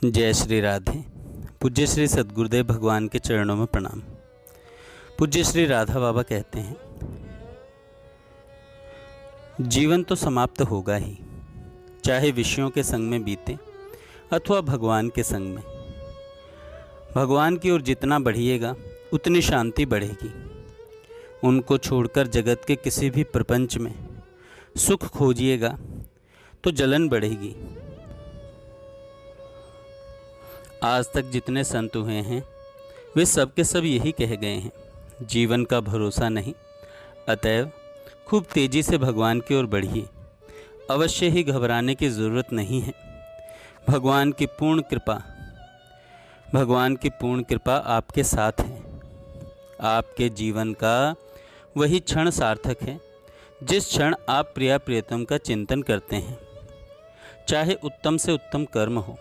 जय श्री राधे। पूज्य श्री सद्गुरुदेव भगवान के चरणों में प्रणाम। पूज्य श्री राधा बाबा कहते हैं, जीवन तो समाप्त होगा ही, चाहे विषयों के संग में बीते अथवा भगवान के संग में। भगवान की ओर जितना बढ़िएगा उतनी शांति बढ़ेगी। उनको छोड़कर जगत के किसी भी प्रपंच में सुख खोजिएगा तो जलन बढ़ेगी। आज तक जितने संत हुए हैं वे सब के सब यही कह गए हैं, जीवन का भरोसा नहीं, अतएव खूब तेज़ी से भगवान की ओर बढ़िए। अवश्य ही घबराने की ज़रूरत नहीं है। भगवान की पूर्ण कृपा आपके साथ है। आपके जीवन का वही क्षण सार्थक है जिस क्षण आप प्रिया प्रियतम का चिंतन करते हैं। चाहे उत्तम से उत्तम कर्म हो,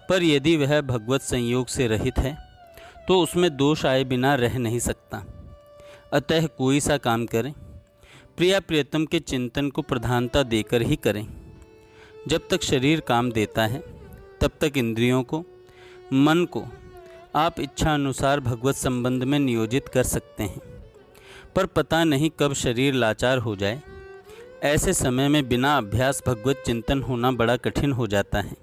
पर यदि वह भगवत संयोग से रहित है तो उसमें दोष आए बिना रह नहीं सकता। अतः कोई सा काम करें, प्रिया प्रियतम के चिंतन को प्रधानता देकर ही करें। जब तक शरीर काम देता है तब तक इंद्रियों को, मन को आप इच्छा अनुसार भगवत संबंध में नियोजित कर सकते हैं, पर पता नहीं कब शरीर लाचार हो जाए। ऐसे समय में बिना अभ्यास भगवत चिंतन होना बड़ा कठिन हो जाता है।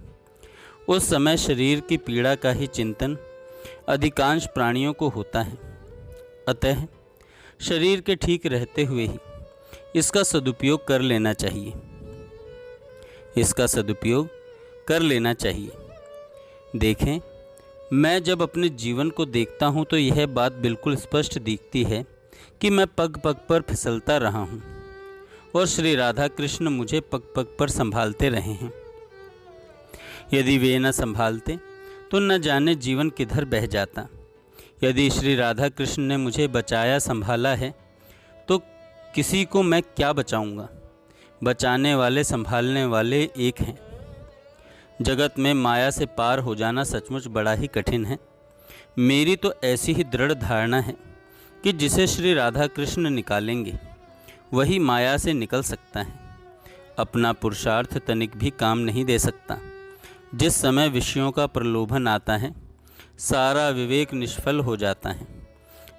उस समय शरीर की पीड़ा का ही चिंतन अधिकांश प्राणियों को होता है। अतः शरीर के ठीक रहते हुए ही इसका सदुपयोग कर लेना चाहिए। देखें, मैं जब अपने जीवन को देखता हूँ तो यह बात बिल्कुल स्पष्ट दिखती है कि मैं पग पग पर फिसलता रहा हूँ और श्री राधा कृष्ण मुझे पग पग पर संभालते रहे हैं। यदि वे न संभालते तो न जाने जीवन किधर बह जाता। यदि श्री राधा कृष्ण ने मुझे बचाया संभाला है तो किसी को मैं क्या बचाऊंगा। बचाने वाले संभालने वाले एक हैं। जगत में माया से पार हो जाना सचमुच बड़ा ही कठिन है। मेरी तो ऐसी ही दृढ़ धारणा है कि जिसे श्री राधा कृष्ण निकालेंगे वही माया से निकल सकता है। अपना पुरुषार्थ तनिक भी काम नहीं दे सकता। जिस समय विषयों का प्रलोभन आता है सारा विवेक निष्फल हो जाता है।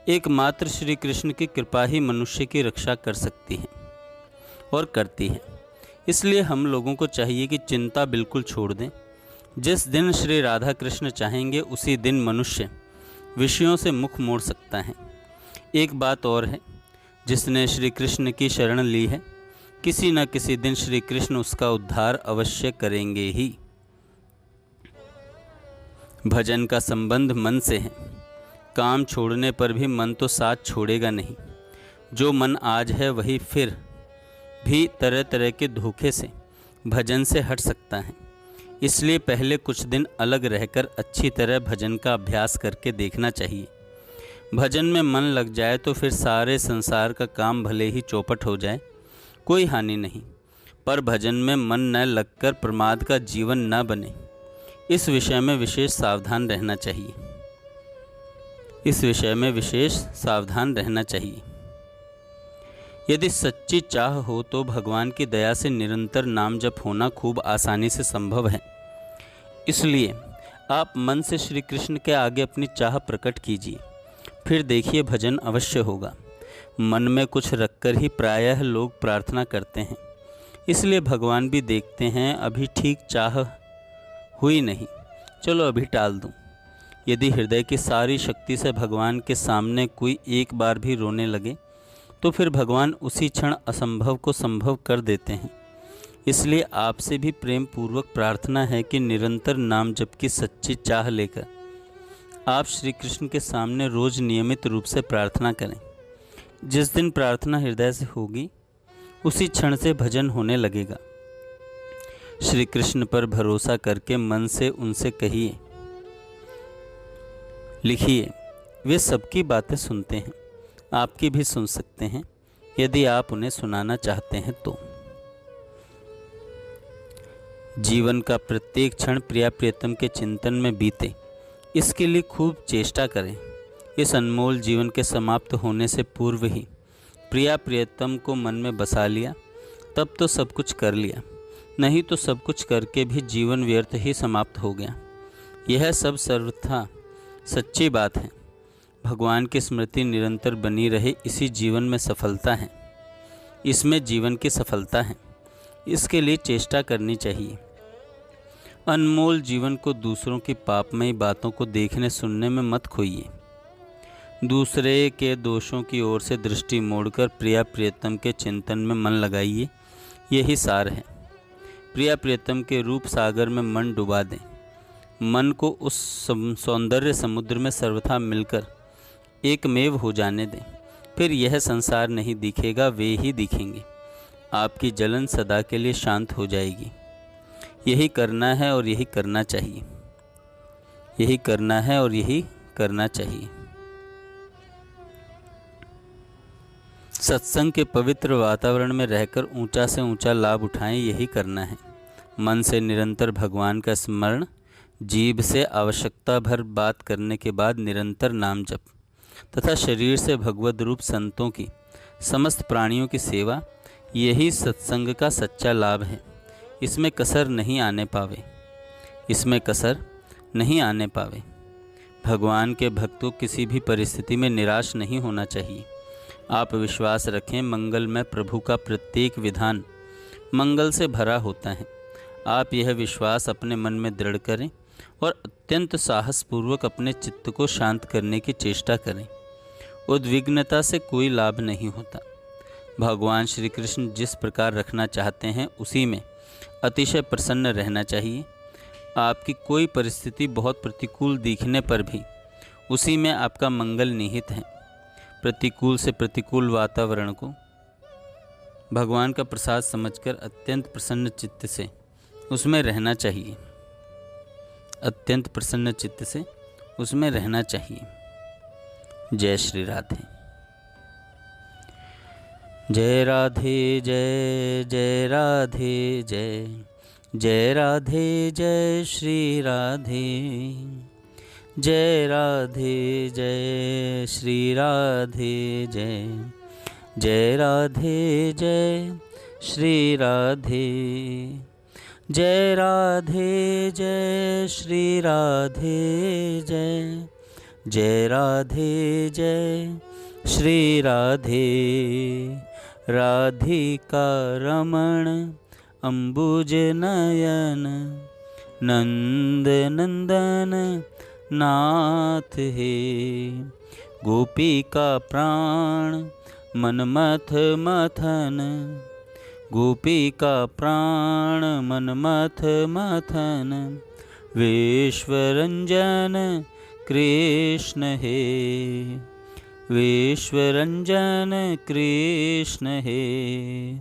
एकमात्र श्री कृष्ण की कृपा ही मनुष्य की रक्षा कर सकती है और करती है। इसलिए हम लोगों को चाहिए कि चिंता बिल्कुल छोड़ दें। जिस दिन श्री राधा कृष्ण चाहेंगे उसी दिन मनुष्य विषयों से मुख मोड़ सकता है। एक बात और है, जिसने श्री कृष्ण की शरण ली है किसी न किसी दिन श्री कृष्ण उसका उद्धार अवश्य करेंगे ही। भजन का संबंध मन से है। काम छोड़ने पर भी मन तो साथ छोड़ेगा नहीं। जो मन आज है वही फिर भी तरह तरह के धोखे से भजन से हट सकता है। इसलिए पहले कुछ दिन अलग रहकर अच्छी तरह भजन का अभ्यास करके देखना चाहिए। भजन में मन लग जाए तो फिर सारे संसार का काम भले ही चौपट हो जाए, कोई हानि नहीं, पर भजन में मन न लगकर प्रमाद का जीवन न बने, इस विषय में विशेष सावधान रहना चाहिए। यदि सच्ची चाह हो तो भगवान की दया से निरंतर नाम जप होना खूब आसानी से संभव है। इसलिए आप मन से श्री कृष्ण के आगे अपनी चाह प्रकट कीजिए, फिर देखिए भजन अवश्य होगा। मन में कुछ रखकर ही प्रायः लोग प्रार्थना करते हैं, इसलिए भगवान भी देखते हैं अभी ठीक चाह हुई नहीं, चलो अभी टाल दूं। यदि हृदय की सारी शक्ति से भगवान के सामने कोई एक बार भी रोने लगे तो फिर भगवान उसी क्षण असंभव को संभव कर देते हैं। इसलिए आपसे भी प्रेम पूर्वक प्रार्थना है कि निरंतर नाम जप की सच्ची चाह लेकर आप श्री कृष्ण के सामने रोज नियमित रूप से प्रार्थना करें। जिस दिन प्रार्थना हृदय से होगी उसी क्षण से भजन होने लगेगा। श्री कृष्ण पर भरोसा करके मन से उनसे कहिए, लिखिए, वे सबकी बातें सुनते हैं, आपकी भी सुन सकते हैं यदि आप उन्हें सुनाना चाहते हैं तो। जीवन का प्रत्येक क्षण प्रिया प्रियतम के चिंतन में बीते, इसके लिए खूब चेष्टा करें। इस अनमोल जीवन के समाप्त होने से पूर्व ही प्रिया प्रियतम को मन में बसा लिया तब तो सब कुछ कर लिया, नहीं तो सब कुछ करके भी जीवन व्यर्थ ही समाप्त हो गया। यह सब सर्वथा सच्ची बात है। भगवान की स्मृति निरंतर बनी रहे, इसी जीवन में सफलता है, इसमें जीवन की सफलता है। इसके लिए चेष्टा करनी चाहिए। अनमोल जीवन को दूसरों की पापमयी बातों को देखने सुनने में मत खोइए। दूसरे के दोषों की ओर से दृष्टि मोड़कर प्रिया प्रियतम के चिंतन में मन लगाइए, यही सार है। प्रिया प्रियतम के रूप सागर में मन डुबा दें। मन को उस सौंदर्य समुद्र में सर्वथा मिलकर एकमेव हो जाने दें। फिर यह संसार नहीं दिखेगा, वे ही दिखेंगे। आपकी जलन सदा के लिए शांत हो जाएगी। यही करना है और यही करना चाहिए। यही करना है और यही करना चाहिए। सत्संग के पवित्र वातावरण में रहकर ऊंचा से ऊंचा लाभ उठाएं, यही करना है। मन से निरंतर भगवान का स्मरण, जीभ से आवश्यकता भर बात करने के बाद निरंतर नाम जप तथा शरीर से भगवद रूप संतों की, समस्त प्राणियों की सेवा, यही सत्संग का सच्चा लाभ है। इसमें कसर नहीं आने पावे, इसमें कसर नहीं आने पावे। भगवान के भक्तों किसी भी परिस्थिति में निराश नहीं होना चाहिए। आप विश्वास रखें, मंगल में प्रभु का प्रत्येक विधान मंगल से भरा होता है। आप यह विश्वास अपने मन में दृढ़ करें और अत्यंत साहसपूर्वक अपने चित्त को शांत करने की चेष्टा करें। उद्विग्नता से कोई लाभ नहीं होता। भगवान श्री कृष्ण जिस प्रकार रखना चाहते हैं उसी में अतिशय प्रसन्न रहना चाहिए। आपकी कोई परिस्थिति बहुत प्रतिकूल दिखने पर भी उसी में आपका मंगल निहित है। प्रतिकूल से प्रतिकूल वातावरण को भगवान का प्रसाद समझकर अत्यंत प्रसन्न चित्त से उसमें रहना चाहिए। अत्यंत प्रसन्न चित्त से उसमें रहना चाहिए। जय श्री राधे। जय राधे जय, जय राधे जय, जय राधे जय श्री राधे। जय राधे जय श्री राधे जय, जय राधे जय श्री राधे। जय राधे जय श्री राधे जय, जय राधे जय श्री राधे। राधिका रमण अम्बुज नयन, नंद नंदन नाथ हे। गोपिका प्राण मनमथ मथन, गोपिका प्राण मनमथ मथन। विश्वरंजन कृष्ण हे, विश्वरंजन कृष्ण हे।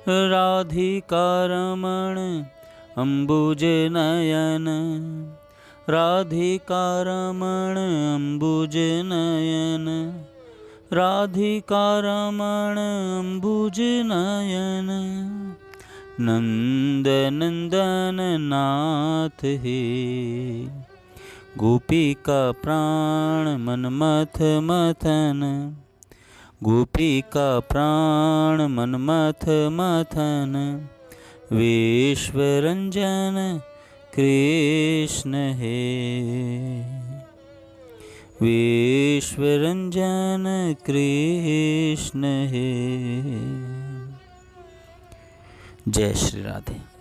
राधिका रमण अम्बुज नयन, राधिका रमण अम्बुज नयन, राधिका रमण अम्बुज नयन। नंद नंदन नाथ हे। गोपिका प्राण मनमथ मथन, गोपिका प्राण मनमथ मथन। विश्वरंजन कृष्ण हे, विश्वरंजन कृष्ण हे। जय श्री राधे।